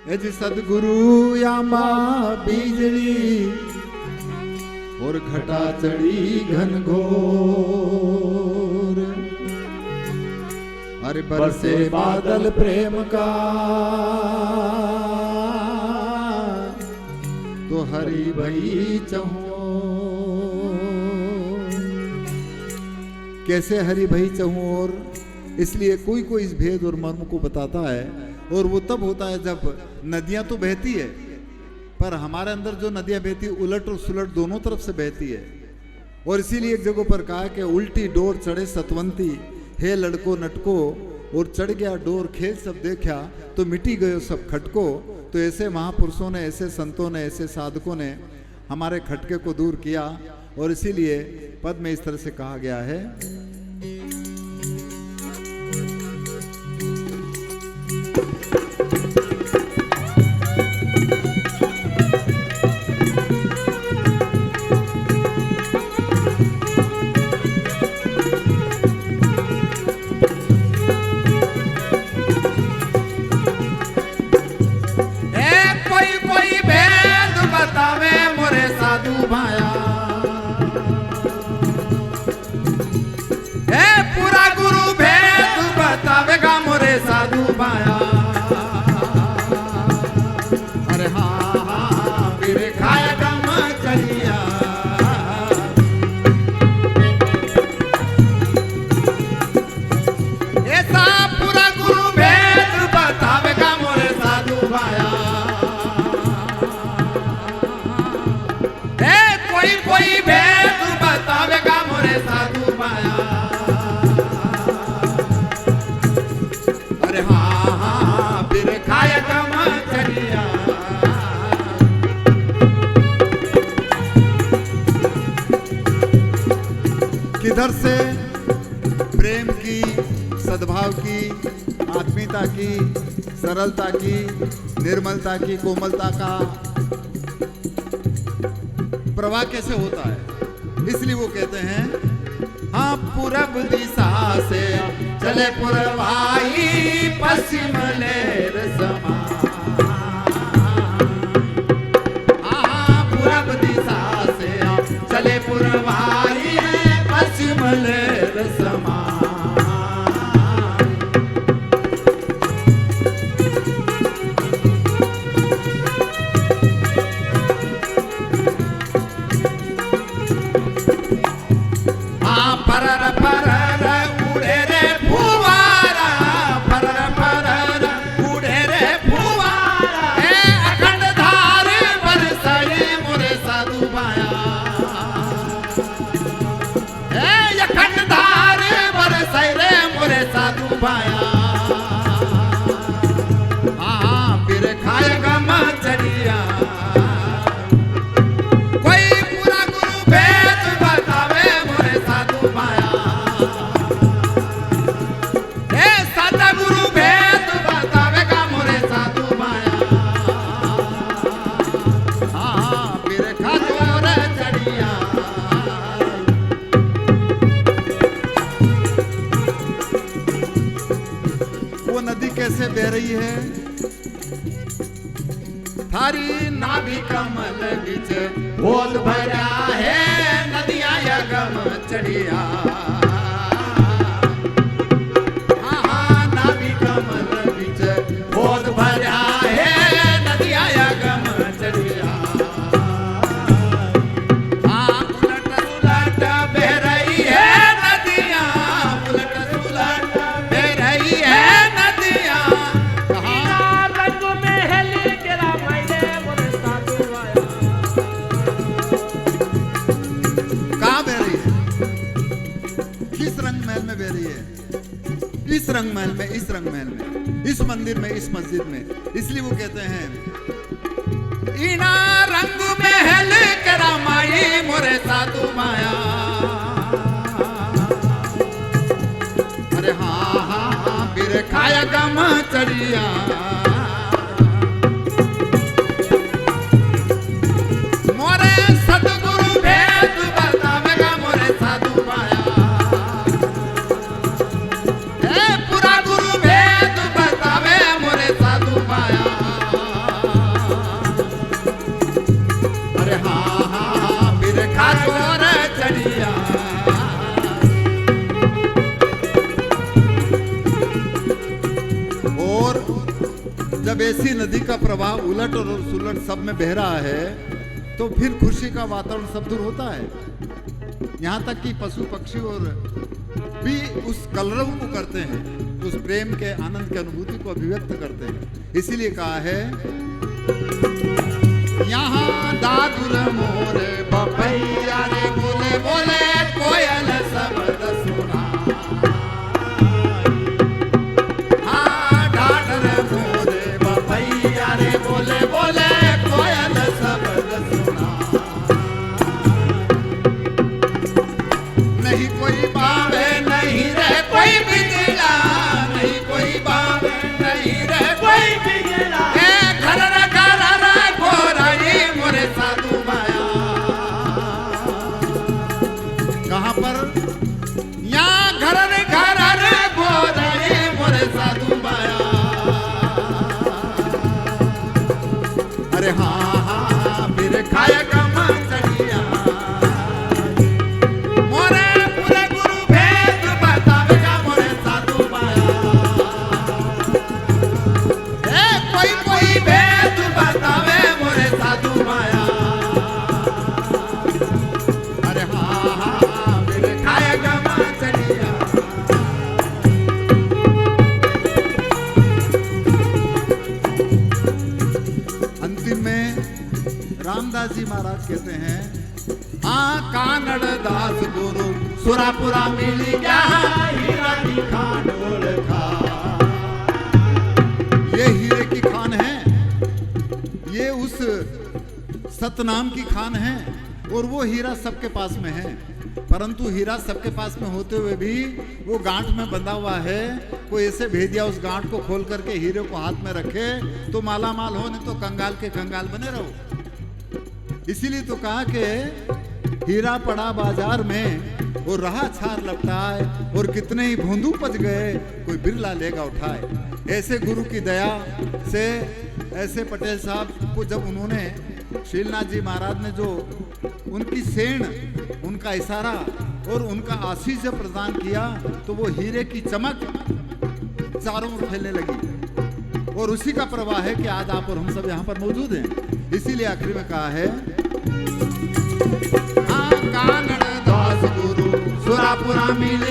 जी सदगुरु या माँ बीजली और घटा चढ़ी घनघोर। अरे बरसे बादल प्रेम का तो हरि भई चहूं। कैसे हरि भई चहूं? और इसलिए कोई कोई इस भेद और मर्म को बताता है, और वो तब होता है जब नदियां तो बहती है, पर हमारे अंदर जो नदियां बहती है उलट और सुलट दोनों तरफ से बहती है। और इसीलिए एक जगह पर कहा कि उल्टी डोर चढ़े सतवंती, हे लड़को नटको, और चढ़ गया डोर खेल सब देखा तो मिटी गयो सब खटको। तो ऐसे महापुरुषों ने, ऐसे संतों ने, ऐसे साधकों ने हमारे खटके को दूर किया। और इसीलिए पद में इस तरह से कहा गया है, किधर से प्रेम की, सद्भाव की, आत्मीयता की, सरलता की, निर्मलता की, कोमलता का प्रवाह कैसे होता है। इसलिए वो कहते हैं, हाँ पूरब दिशा से चले पुरवाई, पश्चिम लहर समा। हाँ पूरब दिशा से चले पुरवाई, पश्चिम लहर समा। कैसे बह रही है, थारी नाभि कमल बिच बोध भरा है, नदिया यगम चढ़िया। हाँ नाभि कमल बिच बोध भरा है, नदिया यगम चढ़िया। हाँ उलट सुलट बह रही है नदियां, उलट सुलट बह रही है। इस रंग महल में, इस रंग महल में, इस मंदिर में, इस मस्जिद में। इसलिए वो कहते हैं, इना रंग महल करामाई मोरे साधु माया। अरे हाँ हाँ हाँ बिर खाया गम चढ़िया। मोरे सतगुरु भेद बतावेगा मोरे साधु माया। पूरा गुरु भेद बतावे मोरे साधु माया। जब ऐसी नदी का प्रवाह उलट और सुलट सब में बह रहा है तो फिर खुशी का वातावरण सब दूर होता है। यहाँ तक कि पशु पक्षी और भी उस कलरव को करते हैं, उस प्रेम के आनंद की अनुभूति को अभिव्यक्त करते हैं। इसीलिए कहा है यहाँ दादुर मोरे बपैया रे बोले बोले कोयल शब्द सुना, हाँ ढाढर मोरे बपैया रे बोले बोले कोयल शब्द सुना। नहीं कोई बावे नहीं रे कोई बिगड़ा, नहीं कोई बावे नहीं रे कोई बिगड़ा, घर मोरे साधु माया। कहाँ पर? यहाँ घर गोरे मोरे साधु माया। अरे हाँ हाँ फिर खाएगा मछलिया, मोरे पूरे गुरु भेद बतावेगा मोरे साधु माया। कोई कोई भेद बतावे मोरे साधु माया। अरे हाँ हाँ मेरे खाएगा मछलिया। अंतिम में रामदास जी महाराज कहते हैं, हाँ कानड़ दास गुरु सुरापुरा मिली क्या हीरा की खान ओळखा। ये हीरे की खान है, ये उस सतनाम की खान है और वो हीरा सबके पास में है। परंतु हीरा सबके पास में होते हुए भी वो गांठ में बंधा हुआ है। कोई ऐसे भेदिया उस गांठ को खोल करके हीरे को हाथ में रखे तो माला माल हो, नहीं तो कंगाल के कंगाल बने रहो। इसीलिए तो कहा कि हीरा पड़ा बाजार में और रहा छार लपटाए, और कितने ही भोंदू पच गए कोई बिरला लेगा उठाए। ऐसे गुरु की दया से ऐसे पटेल साहब को जब उन्होंने शीलनाथ जी महाराज ने जो उनकी सेण, उनका इशारा और उनका आशीष जब प्रदान किया तो वो हीरे की चमक चारों ओर फैलने लगी। और उसी का प्रवाह है कि आज आप और हम सब यहाँ पर मौजूद हैं। इसीलिए आखिरी में कहा है, कानड़ दास गुरु सुरापुरा मिल